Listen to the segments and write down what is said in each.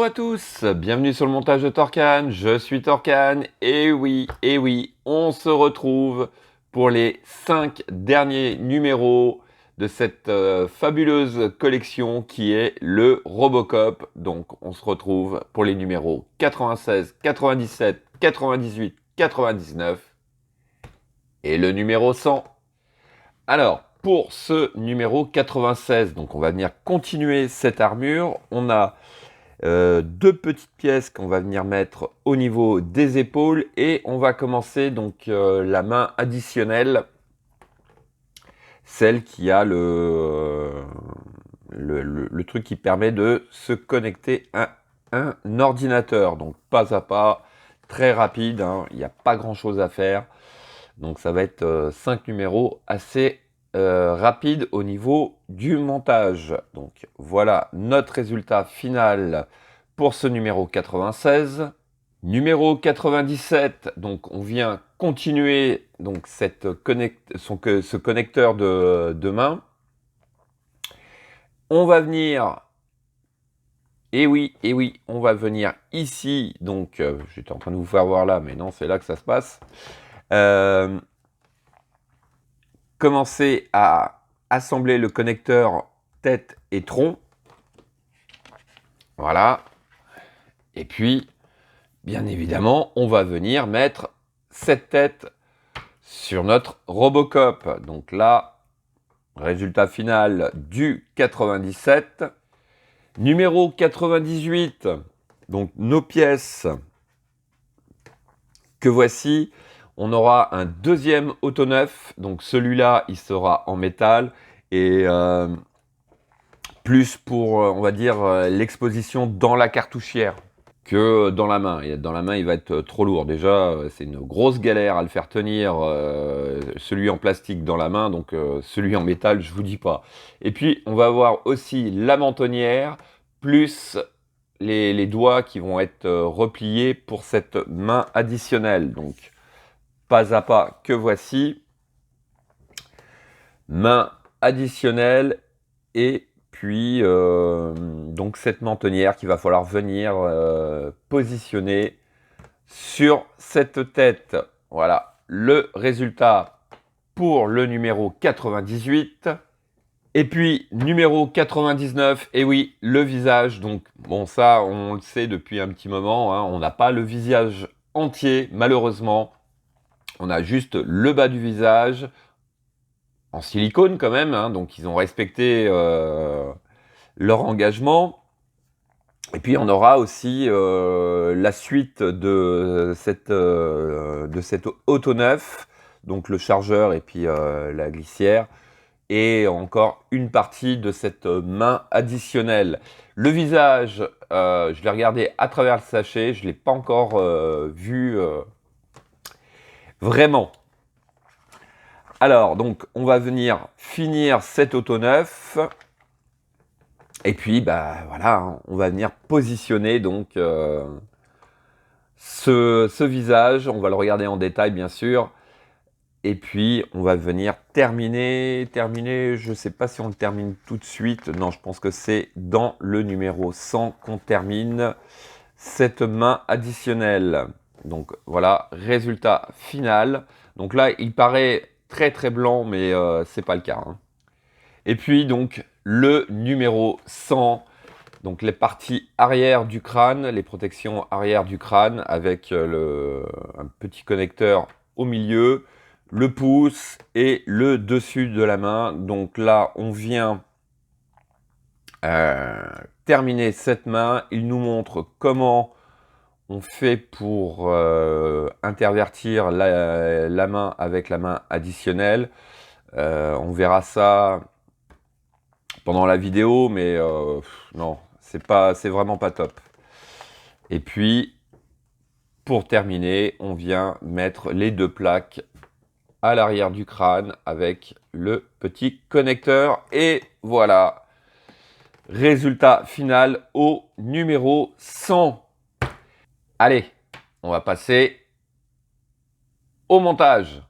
à tous, bienvenue sur le montage de Torcan, je suis Torcan, et oui, on se retrouve pour les 5 derniers numéros de cette fabuleuse collection qui est le Robocop. Donc on se retrouve pour les numéros 96, 97, 98, 99 et le numéro 100. Alors, pour ce numéro 96, donc on va venir continuer cette armure. On a deux petites pièces qu'on va venir mettre au niveau des épaules et on va commencer donc la main additionnelle, celle qui a le truc qui permet de se connecter à un ordinateur. Donc pas à pas, très rapide, hein, il n'y a pas grand chose à faire. Donc ça va être 5 numéros assez rapide au niveau du montage. Donc voilà notre résultat final pour ce numéro 96. Numéro 97, donc on vient continuer donc ce connecteur de main. On va venir, et oui, on va venir ici, donc j'étais en train de vous faire voir là, mais non, c'est là que ça se passe. Commencer à assembler le connecteur tête et tronc. Voilà. Et puis, bien évidemment, on va venir mettre cette tête sur notre Robocop. Donc là, résultat final du 97. Numéro 98, donc nos pièces que voici. On aura un deuxième auto-neuf, donc celui-là, il sera en métal, et plus pour, on va dire, l'exposition dans la cartouchière que dans la main. Et dans la main, il va être trop lourd. Déjà, c'est une grosse galère à le faire tenir, celui en plastique dans la main, donc celui en métal, je vous dis pas. Et puis, on va avoir aussi la mentonnière, plus les doigts qui vont être repliés pour cette main additionnelle. Donc, pas à pas que voici. Main additionnelle et puis donc cette mentonnière qu'il va falloir venir positionner sur cette tête. Voilà le résultat pour le numéro 98. Et puis numéro 99, et oui, le visage. Donc bon, ça on le sait depuis un petit moment, hein, on n'a pas le visage entier malheureusement. On a juste le bas du visage, en silicone quand même, hein, donc ils ont respecté leur engagement. Et puis on aura aussi la suite de cet auto-neuf, donc le chargeur et puis la glissière, et encore une partie de cette main additionnelle. Le visage, je l'ai regardé à travers le sachet, je ne l'ai pas encore vu vraiment. Alors, donc, on va venir finir cet auto-neuf. Et puis, bah voilà, hein, on va venir positionner donc ce visage. On va le regarder en détail, bien sûr. Et puis, on va venir terminer. Je ne sais pas si on le termine tout de suite. Non, je pense que c'est dans le numéro 100 qu'on termine cette main additionnelle. Donc, voilà, résultat final. Donc là, il paraît très blanc, mais c'est pas le cas, hein. Et puis donc le numéro 100, donc les parties arrière du crâne, les protections arrière du crâne avec un petit connecteur au milieu, le pouce et le dessus de la main. Donc là, on vient terminer cette main. Il nous montre comment on fait pour intervertir la main avec la main additionnelle. On verra ça pendant la vidéo, mais non, c'est vraiment pas top. Et puis, pour terminer, on vient mettre les deux plaques à l'arrière du crâne avec le petit connecteur. Et voilà, résultat final au numéro 100. Allez, on va passer au montage.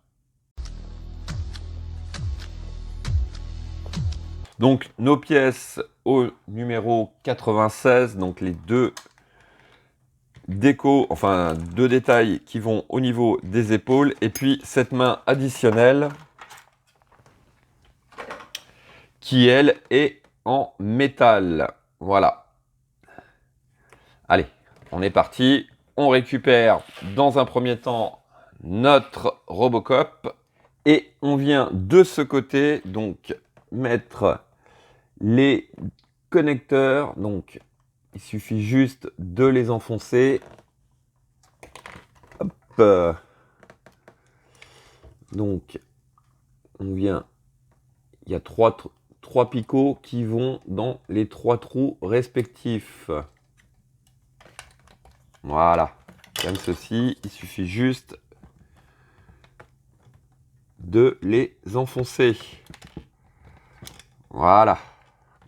Donc nos pièces au numéro 96, donc les deux déco, enfin de détails qui vont au niveau des épaules. Et puis cette main additionnelle qui, elle, est en métal. Voilà. Allez, on est parti. On récupère dans un premier temps notre Robocop. Et on vient de ce côté, donc, mettre les connecteurs. Donc, il suffit juste de les enfoncer. Hop. Donc, on vient. Il y a trois picots qui vont dans les 3 trous respectifs. Voilà. Comme ceci, il suffit juste de les enfoncer. Voilà.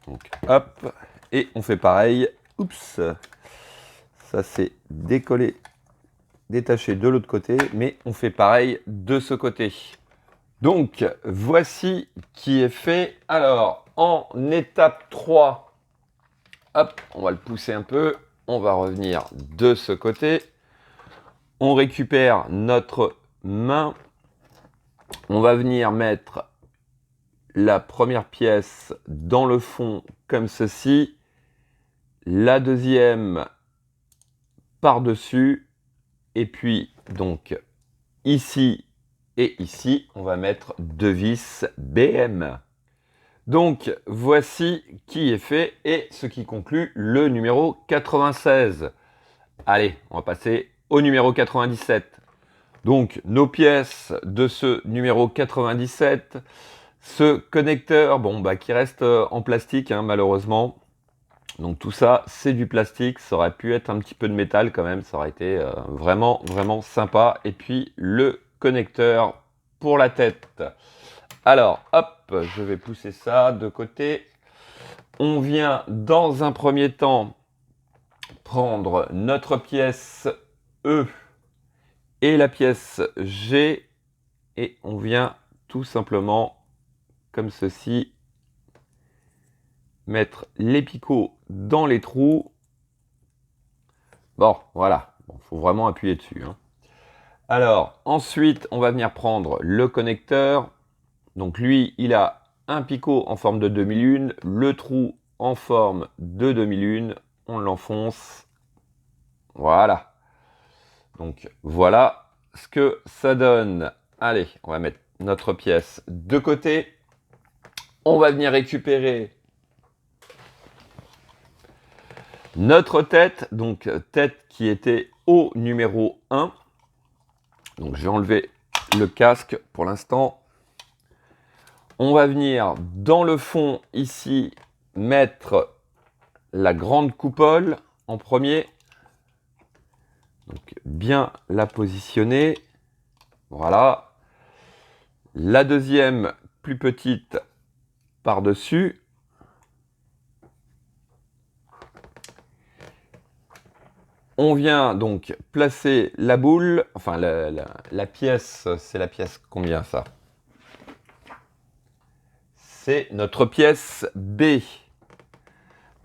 Donc, hop. Et on fait pareil. Oups. Ça c'est décollé, détaché de l'autre côté. Mais on fait pareil de ce côté. Donc, voici qui est fait. Alors, en étape 3, hop, on va le pousser un peu. On va revenir de ce côté. On récupère notre main. On va venir mettre la première pièce dans le fond comme ceci. La deuxième par-dessus. Et puis, donc, ici et ici, on va mettre 2 vis BM. Donc, voici qui est fait et ce qui conclut le numéro 96. Allez, on va passer au numéro 97. Donc, nos pièces de ce numéro 97. Ce connecteur, bon, qui reste en plastique, hein, malheureusement. Donc, tout ça, c'est du plastique. Ça aurait pu être un petit peu de métal quand même. Ça aurait été vraiment, vraiment sympa. Et puis, le connecteur pour la tête. Alors, hop, je vais pousser ça de côté. On vient dans un premier temps prendre notre pièce E et la pièce G et on vient tout simplement comme ceci mettre les picots dans les trous. Bon, voilà, faut vraiment appuyer dessus, hein. Alors, ensuite, on va venir prendre le connecteur. Donc lui, il a un picot en forme de demi-lune, le trou en forme de demi-lune, on l'enfonce. Voilà. Donc voilà ce que ça donne. Allez, on va mettre notre pièce de côté. On va venir récupérer notre tête, donc tête qui était au numéro 1. Donc je vais enlever le casque pour l'instant. On va venir dans le fond ici mettre la grande coupole en premier. Donc bien la positionner. Voilà. La deuxième plus petite par-dessus. On vient donc placer la boule, enfin la pièce, c'est la pièce combien ça? C'est notre pièce B.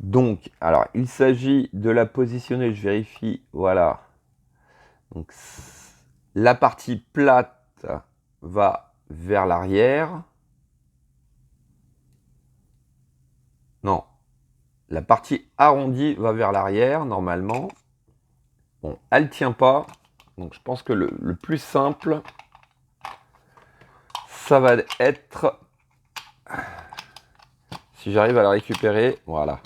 Donc, alors, il s'agit de la positionner, je vérifie, voilà. Donc, la partie plate va vers l'arrière. Non, la partie arrondie va vers l'arrière, normalement. Bon, elle ne tient pas. Donc, je pense que le plus simple, ça va être... Si j'arrive à la récupérer, voilà.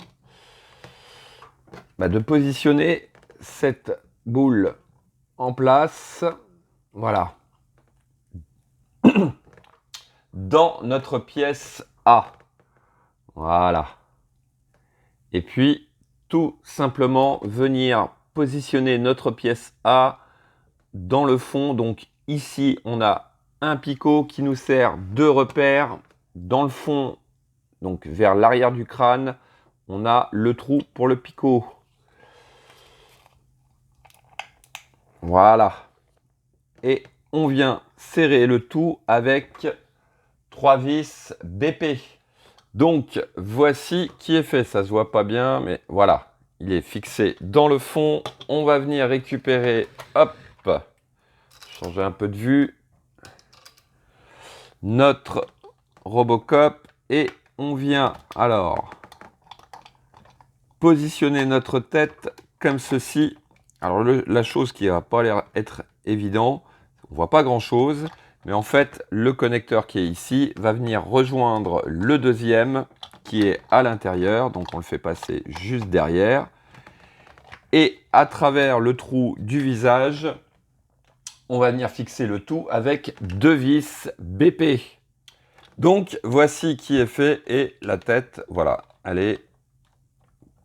De positionner cette boule en place, voilà, dans notre pièce A. Voilà. Et puis, tout simplement venir positionner notre pièce A dans le fond. Donc ici, on a un picot qui nous sert de repère. Dans le fond, donc vers l'arrière du crâne, on a le trou pour le picot. Voilà. Et on vient serrer le tout avec 3 vis BP. Donc, voici qui est fait. Ça se voit pas bien, mais voilà. il est fixé dans le fond. On va venir récupérer, hop, changer un peu de vue, notre Robocop et on vient alors positionner notre tête comme ceci. Alors la chose qui va pas l'air être évident, on voit pas grand chose, mais en fait le connecteur qui est ici va venir rejoindre le deuxième qui est à l'intérieur, donc on le fait passer juste derrière et à travers le trou du visage on va venir fixer le tout avec 2 vis BP. Donc voici qui est fait et la tête, voilà, elle est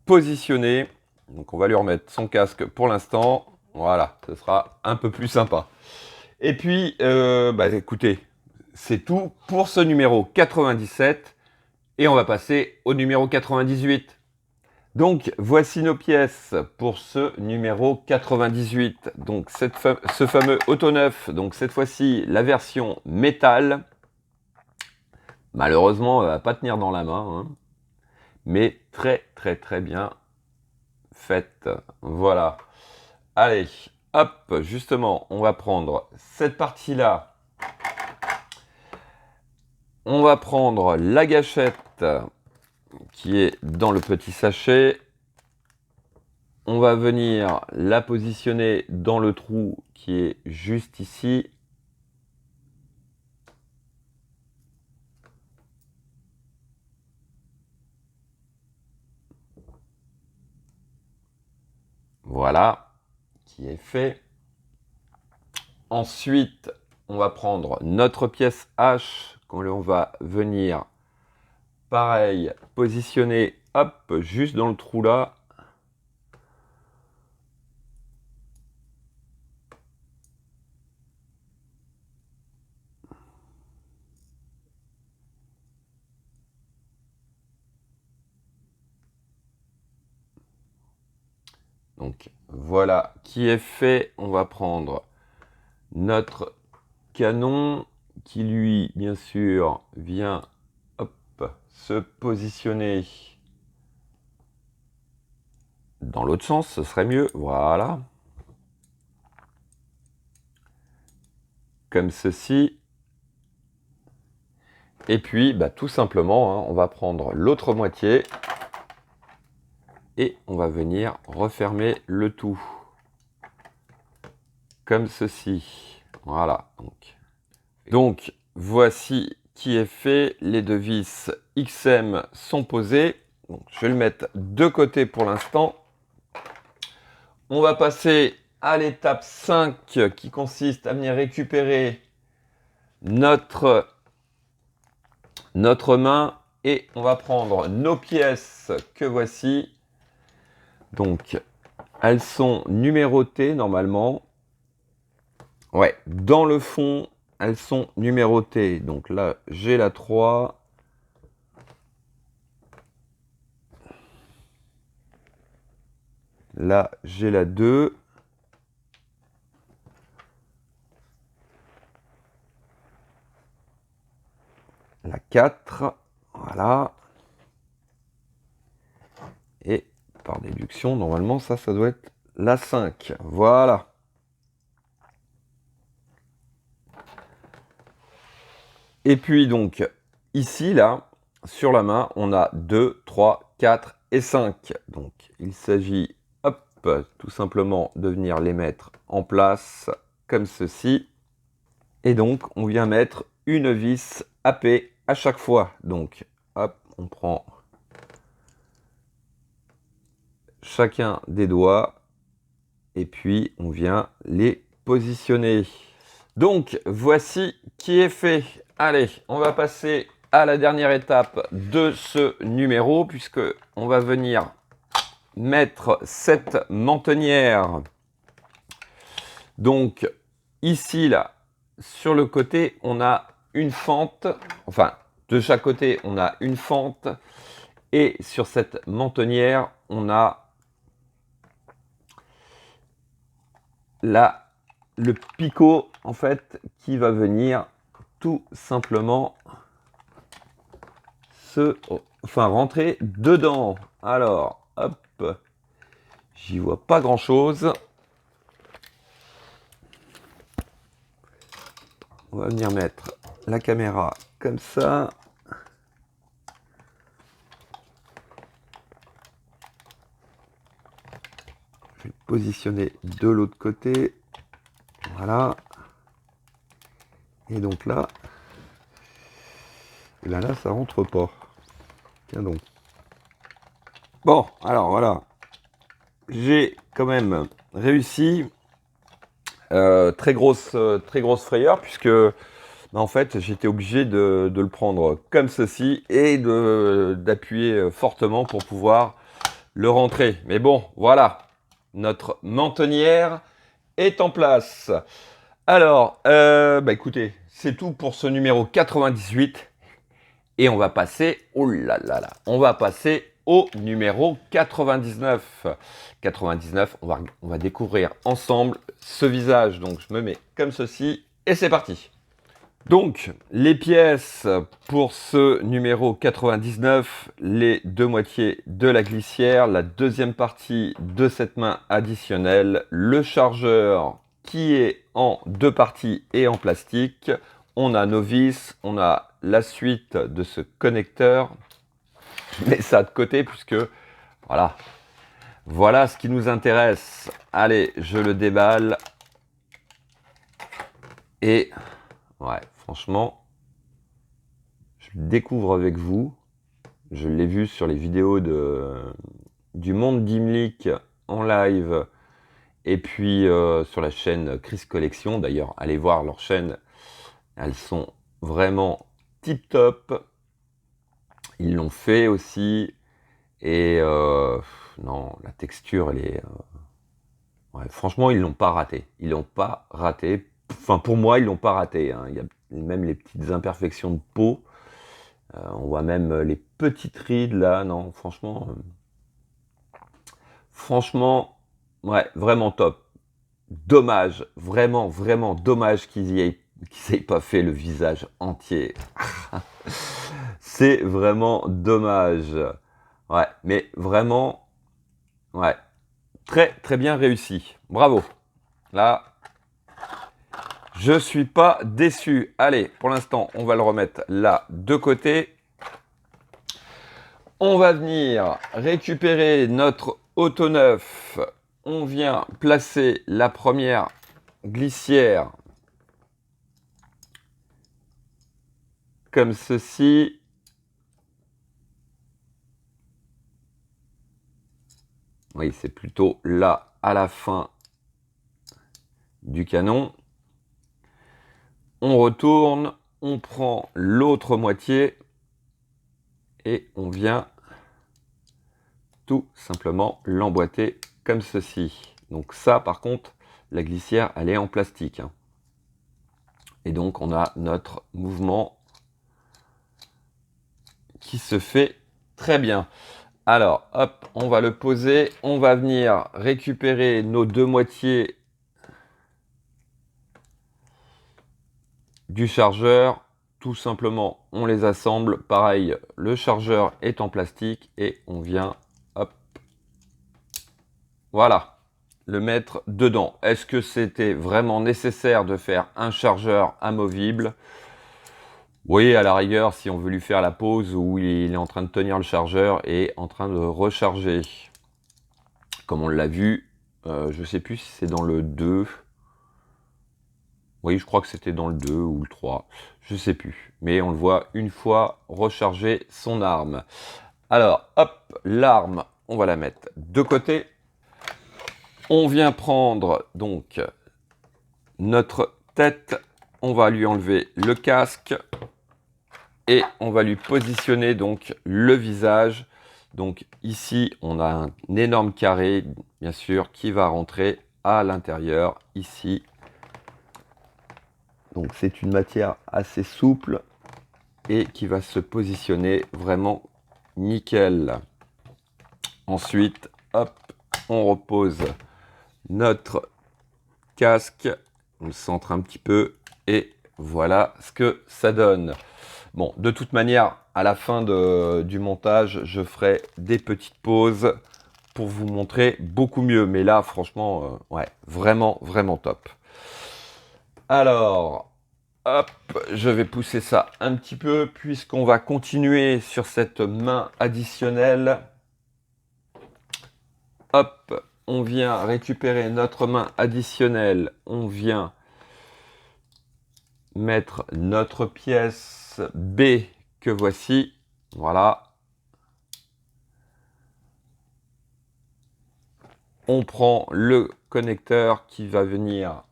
positionnée. Donc on va lui remettre son casque pour l'instant. Voilà, ce sera un peu plus sympa. Et puis, écoutez, c'est tout pour ce numéro 97. Et on va passer au numéro 98. Donc voici nos pièces pour ce numéro 98. Donc ce fameux Auto-9, donc cette fois-ci la version métal. Malheureusement, elle ne va pas tenir dans la main, hein, mais très très très bien faite. Voilà. Allez, hop, justement, on va prendre cette partie-là. On va prendre la gâchette qui est dans le petit sachet. On va venir la positionner dans le trou qui est juste ici. Voilà, qui est fait. Ensuite, on va prendre notre pièce H qu'on va venir, pareil, positionner, hop, juste dans le trou là. Donc voilà qui est fait. On va prendre notre canon qui lui, bien sûr, vient hop, se positionner dans l'autre sens, ce serait mieux. Voilà. Comme ceci. Et puis, tout simplement, hein, on va prendre l'autre moitié et on va venir refermer le tout. Comme ceci. Voilà. Donc, voici qui est fait. Les deux vis XM sont posées. Donc, je vais le mettre de côté pour l'instant. On va passer à l'étape 5 qui consiste à venir récupérer notre main et on va prendre nos pièces que voici. Donc, elles sont numérotées normalement. Ouais, dans le fond, elles sont numérotées. Donc là, j'ai la 3. Là, j'ai la 2. La 4. Voilà. Et par déduction, normalement, ça doit être la 5. Voilà. Et puis donc, ici, là, sur la main, on a 2, 3, 4 et 5. Donc, il s'agit, hop, tout simplement de venir les mettre en place comme ceci. Et donc, on vient mettre une vis AP à chaque fois. Donc, hop, on prend chacun des doigts et puis on vient les positionner. Donc, voici qui est fait. Allez, on va passer à la dernière étape de ce numéro puisque on va venir mettre cette mentonnière. Donc, ici, là, sur le côté, on a une fente. Enfin, de chaque côté, on a une fente. Et sur cette mentonnière, on a là le picot, en fait, qui va venir tout simplement rentrer dedans. Alors, hop, J'y vois pas grand-chose. On va venir mettre la caméra comme ça. Je vais le positionner de l'autre côté. Voilà. Et donc là, et bien là, ça rentre pas. Tiens donc. Bon, alors voilà. J'ai quand même réussi. Très grosse frayeur, puisque bah, en fait j'étais obligé de le prendre comme ceci et d'appuyer fortement pour pouvoir le rentrer. Mais bon, voilà, notre mentonnière est en place. Alors, bah écoutez, c'est tout pour ce numéro 98. Et on va passer, oh là là là, on va passer au numéro 99. 99, on va découvrir ensemble ce visage. Donc je me mets comme ceci et c'est parti. Donc les pièces pour ce numéro 99, les deux moitiés de la glissière, la deuxième partie de cette main additionnelle, le chargeur qui est en deux parties et en plastique. On a nos vis, on a la suite de ce connecteur. Je mets ça de côté puisque voilà ce qui nous intéresse. Allez, je le déballe. Et ouais, franchement, je le découvre avec vous. Je l'ai vu sur les vidéos du Monde d'Imlik en live. Et puis sur la chaîne Chris Collection. D'ailleurs, allez voir leur chaîne. Elles sont vraiment tip top. Ils l'ont fait aussi. Et non, la texture, elle est... ouais, franchement, ils l'ont pas raté. Ils l'ont pas raté. Enfin, pour moi, ils l'ont pas raté. Hein. Il y a même les petites imperfections de peau. On voit même les petites rides là. Non, franchement, ouais, vraiment top. Dommage, vraiment, vraiment dommage qu'ils aient pas fait le visage entier. C'est vraiment dommage. Ouais, mais vraiment, ouais, très, très bien réussi. Bravo. Là, je suis pas déçu. Allez, pour l'instant, on va le remettre là de côté. On va venir récupérer notre auto-neuf. On vient placer la première glissière comme ceci. Oui, c'est plutôt là à la fin du canon. On retourne, on prend l'autre moitié et on vient tout simplement l'emboîter comme ceci. Donc ça, par contre, la glissière, elle est en plastique. Hein. Et donc, on a notre mouvement qui se fait très bien. Alors, hop, on va le poser. On va venir récupérer nos deux moitiés du chargeur. Tout simplement, on les assemble. Pareil, le chargeur est en plastique et on vient, hop, voilà, le mettre dedans. Est-ce que c'était vraiment nécessaire de faire un chargeur amovible? Oui, à la rigueur, si on veut lui faire la pause où il est en train de tenir le chargeur et en train de recharger. Comme on l'a vu, je ne sais plus si c'est dans le 2. Oui, je crois que c'était dans le 2 ou le 3. Je ne sais plus. Mais on le voit une fois recharger son arme. Alors, hop, l'arme, on va la mettre de côté. On vient prendre donc notre tête. On va lui enlever le casque. Et on va lui positionner donc le visage. Donc ici, on a un énorme carré, bien sûr, qui va rentrer à l'intérieur, ici. Donc c'est une matière assez souple et qui va se positionner vraiment nickel. Ensuite, hop, on repose notre casque, on le centre un petit peu et voilà ce que ça donne. Bon, de toute manière, à la fin du montage, je ferai des petites pauses pour vous montrer beaucoup mieux. Mais là, franchement, ouais, vraiment, vraiment top. Alors, hop, je vais pousser ça un petit peu puisqu'on va continuer sur cette main additionnelle. Hop, on vient récupérer notre main additionnelle. On vient mettre notre pièce B que voici. Voilà. On prend le connecteur qui va venir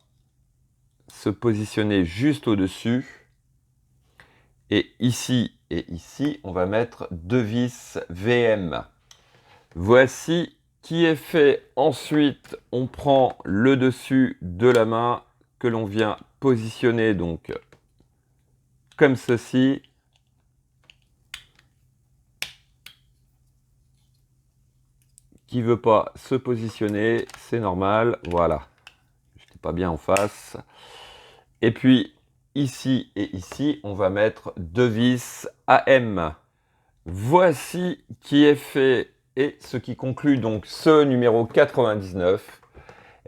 se positionner juste au-dessus. Et ici, on va mettre 2 vis VM. Voici qui est fait. Ensuite, on prend le dessus de la main que l'on vient positionner donc comme ceci. Qui veut pas se positionner, c'est normal. Voilà. Je n'étais pas bien en face. Et puis, ici et ici, on va mettre 2 vis AM. Voici qui est fait et ce qui conclut donc ce numéro 99.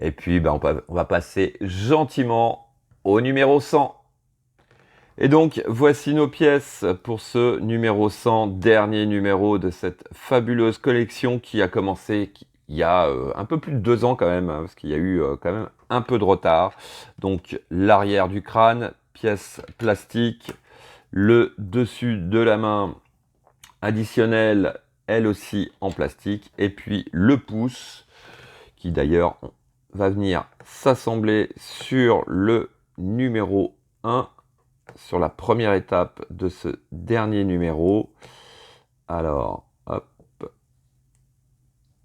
Et puis, ben, on va passer gentiment au numéro 100. Et donc, voici nos pièces pour ce numéro 100, dernier numéro de cette fabuleuse collection qui a commencé il y a un peu plus de 2 ans quand même, hein, parce qu'il y a eu quand même un peu de retard. Donc, l'arrière du crâne, pièce plastique, le dessus de la main additionnelle, elle aussi en plastique, et puis le pouce, qui d'ailleurs va venir s'assembler sur le numéro 1, sur la première étape de ce dernier numéro. Alors, hop,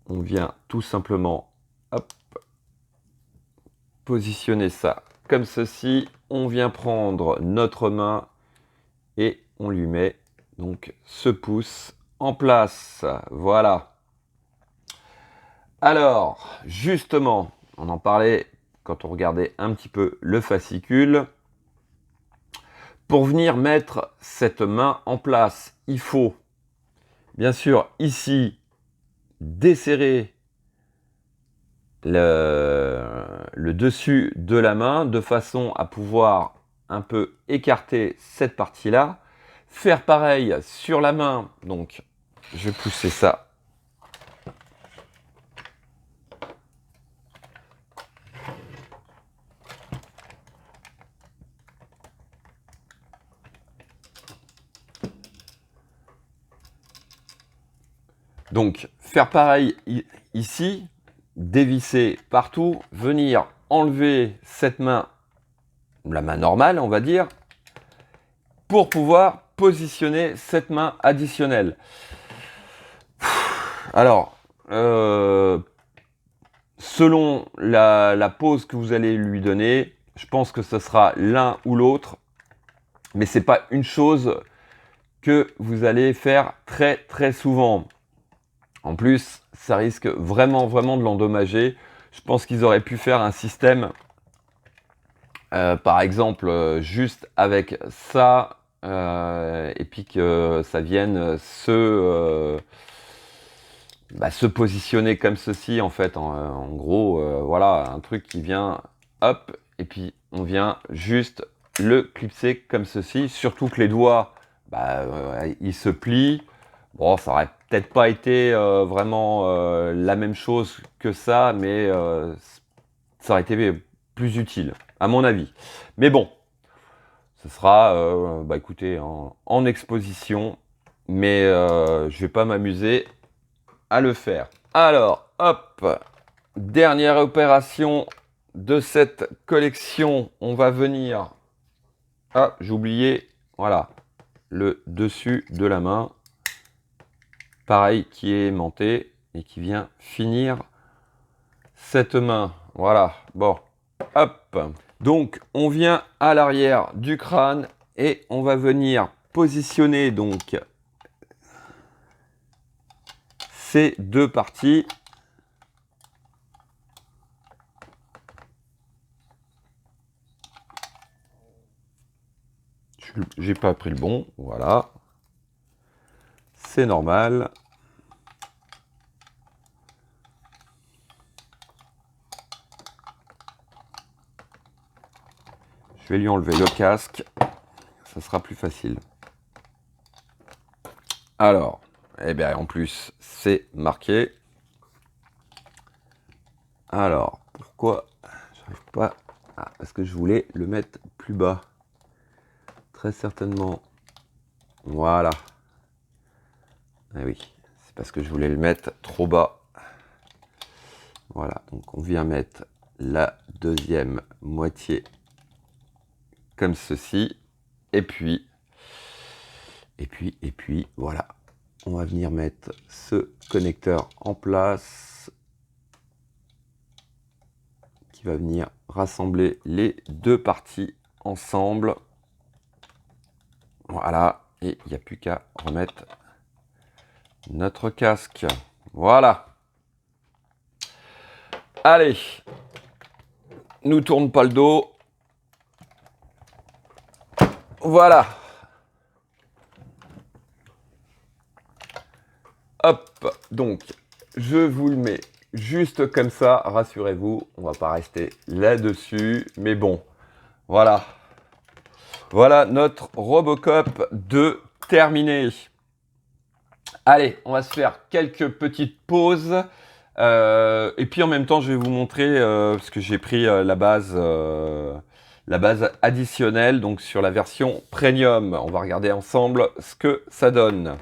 on vient tout simplement, hop, positionner ça comme ceci. On vient prendre notre main et on lui met donc ce pouce en place. Voilà. Alors, justement, on en parlait quand on regardait un petit peu le fascicule. Pour venir mettre cette main en place, il faut bien sûr ici desserrer le dessus de la main de façon à pouvoir un peu écarter cette partie-là. Faire pareil sur la main, donc je vais pousser ça. Donc faire pareil ici, dévisser partout, venir enlever cette main, la main normale on va dire, pour pouvoir positionner cette main additionnelle. Alors, selon la pose que vous allez lui donner, je pense que ce sera l'un ou l'autre, mais c'est pas une chose que vous allez faire très très souvent. En plus, ça risque vraiment vraiment de l'endommager. Je pense qu'ils auraient pu faire un système, par exemple, juste avec ça, et puis que ça vienne se positionner comme ceci, en fait. En gros, voilà, un truc qui vient, hop, et puis on vient juste le clipser comme ceci. Surtout que les doigts, ils se plient. Bon, ça aurait peut-être pas été vraiment la même chose que ça, mais ça aurait été plus utile, à mon avis. Mais bon, ce sera, écoutez, en exposition, mais je vais pas m'amuser à le faire. Alors, hop, dernière opération de cette collection, on va venir... Ah, j'ai oublié, voilà, le dessus de la main, pareil, qui est aimanté et qui vient finir cette main. Voilà, bon, hop. Donc, on vient à l'arrière du crâne et on va venir positionner donc ces deux parties. J'ai pas pris le bon, voilà. C'est normal. vais lui enlever le casque. Ça sera plus facile. Alors, eh bien, en plus, c'est marqué. Alors, pourquoi j'arrive pas... Ah, parce que je voulais le mettre plus bas. Très certainement. Voilà. Eh oui, c'est parce que je voulais le mettre trop bas. Voilà, donc on vient mettre la deuxième moitié comme ceci. Et puis, voilà. On va venir mettre ce connecteur en place qui va venir rassembler les deux parties ensemble. Voilà, et il n'y a plus qu'à remettre notre casque. Voilà. Allez, nous tourne pas le dos. Voilà. Hop, donc je vous le mets juste comme ça, rassurez-vous, on va pas rester là-dessus, mais bon, voilà. Voilà notre Robocop 2 terminé. Allez, on va se faire quelques petites pauses. Et puis en même temps, je vais vous montrer, parce que j'ai pris la base additionnelle, donc sur la version Premium. On va regarder ensemble ce que ça donne.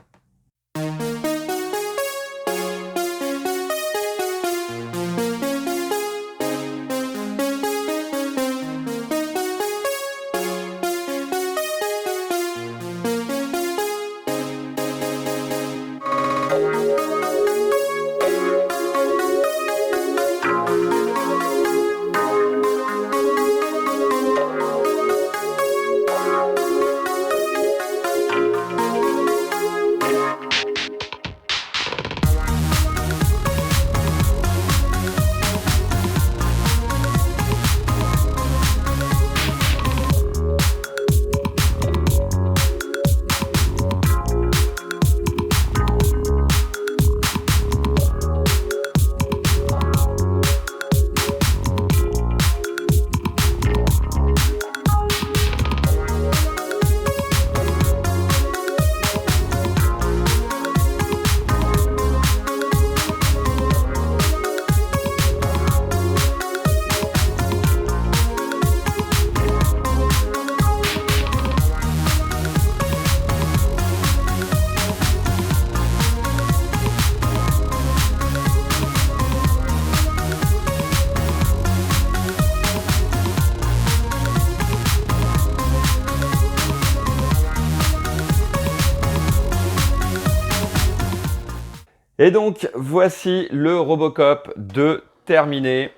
Et donc, voici le Robocop 2 terminé.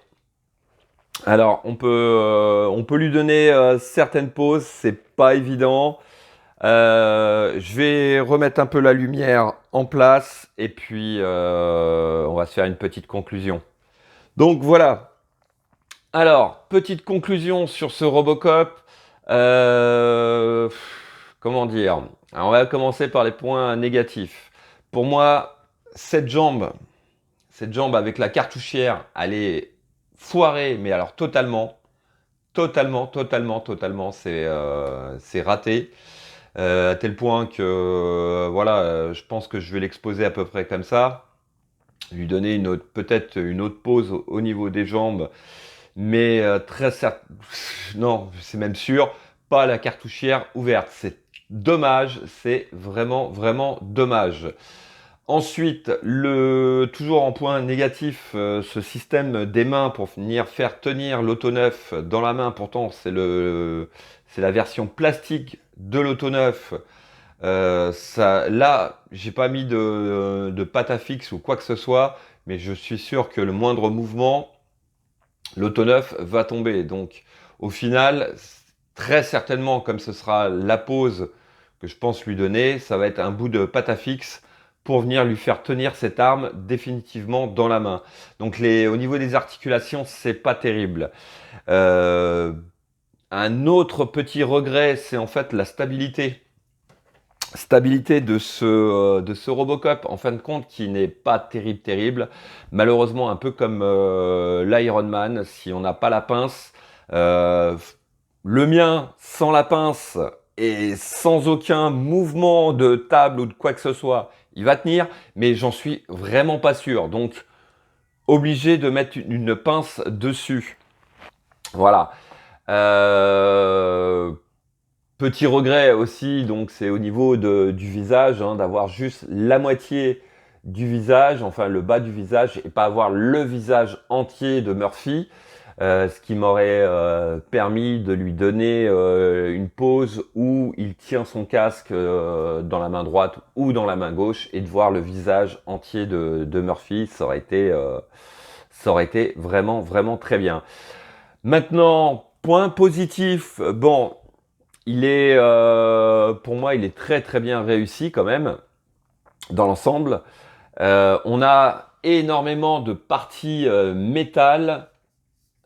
Alors, on peut lui donner certaines pauses, c'est pas évident. Je vais remettre un peu la lumière en place et puis on va se faire une petite conclusion. Donc voilà. Alors, petite conclusion sur ce Robocop. Comment dire? Alors, on va commencer par les points négatifs. Pour moi, cette jambe avec la cartouchière, elle est foirée, mais alors totalement, c'est raté. À tel point que, voilà, je pense que je vais l'exposer à peu près comme ça. Lui donner peut-être une autre pose au niveau des jambes, mais non, c'est même sûr, pas la cartouchière ouverte. C'est dommage, c'est vraiment dommage. Ensuite, toujours en point négatif, ce système des mains pour venir faire tenir l'auto-neuf dans la main. Pourtant, c'est la version plastique de l'auto-neuf. Là, j'ai pas mis de patafix ou quoi que ce soit, mais je suis sûr que le moindre mouvement, l'auto-neuf va tomber. Donc, au final, très certainement, comme ce sera la pose que je pense lui donner, ça va être un bout de patafix pour venir lui faire tenir cette arme définitivement dans la main. Donc au niveau des articulations, c'est pas terrible. Un autre petit regret, c'est en fait la stabilité. Stabilité de ce Robocop, en fin de compte, qui n'est pas terrible. Malheureusement, un peu comme l'Iron Man, si on n'a pas la pince, le mien, sans la pince et sans aucun mouvement de table ou de quoi que ce soit, il va tenir, mais j'en suis vraiment pas sûr. Donc, obligé de mettre une pince dessus. Voilà. Petit regret aussi, donc c'est au niveau du visage, hein, d'avoir juste la moitié du visage, enfin le bas du visage, et pas avoir le visage entier de Murphy, ce qui m'aurait permis de lui donner une pose où il tient son casque dans la main droite ou dans la main gauche, et de voir le visage entier de Murphy, ça aurait été vraiment, vraiment très bien. Maintenant, point positif, bon, pour moi, il est très très bien réussi quand même, dans l'ensemble. On a énormément de parties métal.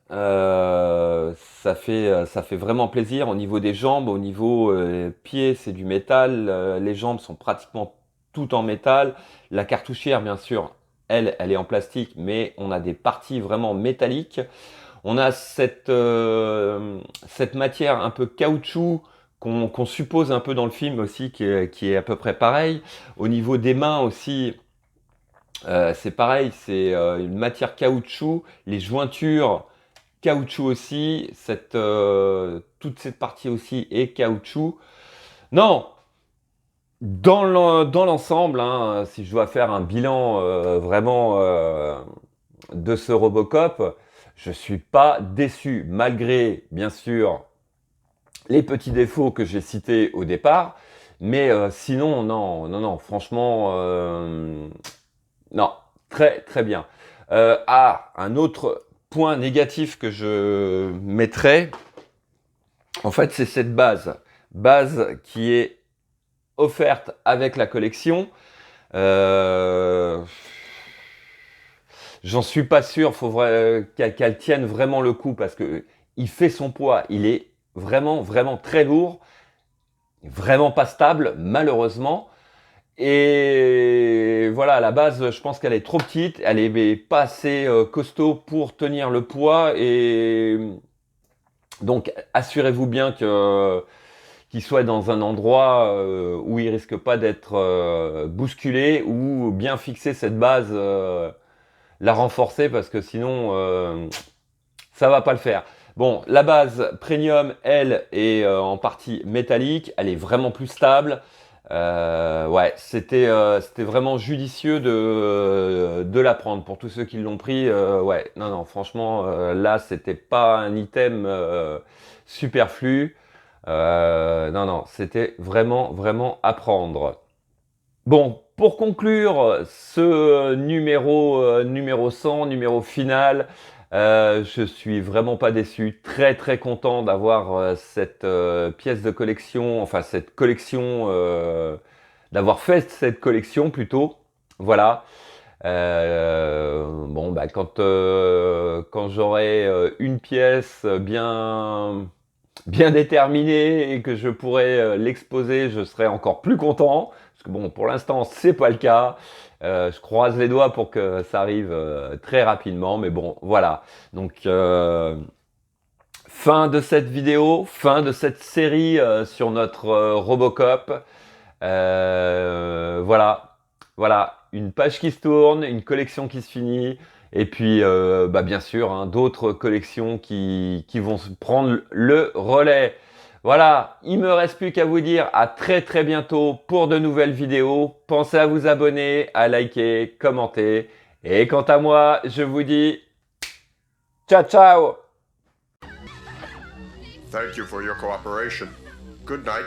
Ça fait vraiment plaisir au niveau des jambes, au niveau pieds, c'est du métal. Les jambes sont pratiquement toutes en métal. La cartouchière, bien sûr, elle est en plastique, mais on a des parties vraiment métalliques. On a cette matière un peu caoutchouc qu'on suppose un peu dans le film aussi, qui est à peu près pareil. Au niveau des mains aussi, c'est pareil, c'est une matière caoutchouc, les jointures caoutchouc aussi, toute cette partie aussi est caoutchouc. Non, dans l'ensemble, hein, si je dois faire un bilan vraiment de ce Robocop, je suis pas déçu, malgré, bien sûr, les petits défauts que j'ai cités au départ. Mais sinon, non, non, non, franchement, non, très, très bien. Un autre point négatif que je mettrais, en fait, c'est cette base qui est offerte avec la collection. Euh, J'en suis pas sûr, qu'elle tienne vraiment le coup parce que il fait son poids, il est vraiment, vraiment très lourd, vraiment pas stable, malheureusement. Et voilà, à la base, je pense qu'elle est trop petite, elle est pas assez costaud pour tenir le poids. Et donc, assurez-vous bien qu'il soit dans un endroit où il risque pas d'être bousculé, ou bien fixer cette base, la renforcer, parce que sinon, ça va pas le faire. Bon, la base premium, elle, est en partie métallique, elle est vraiment plus stable. Ouais, c'était vraiment judicieux de la prendre. Pour tous ceux qui l'ont pris, ouais, non, non, franchement, là, c'était pas un item superflu. Non, non, c'était vraiment, vraiment à prendre. Bon, pour conclure ce numéro 100, numéro final, je suis vraiment pas déçu. Très très content d'avoir cette pièce de collection, enfin cette collection, d'avoir fait cette collection plutôt. Voilà. Bon, bah quand j'aurai une pièce bien déterminé et que je pourrais l'exposer, je serai encore plus content. Parce que bon, pour l'instant, c'est pas le cas. Je croise les doigts pour que ça arrive très rapidement. Mais bon, voilà. Donc, fin de cette vidéo, fin de cette série sur notre Robocop. Voilà, voilà, une page qui se tourne, une collection qui se finit, et puis bah, bien sûr, hein, d'autres collections qui vont prendre le relais. Voilà, il me reste plus qu'à vous dire à très très bientôt pour de nouvelles vidéos. Pensez à vous abonner, à liker, commenter. Et quant à moi, je vous dis ciao ciao! Thank you for your cooperation. Good night.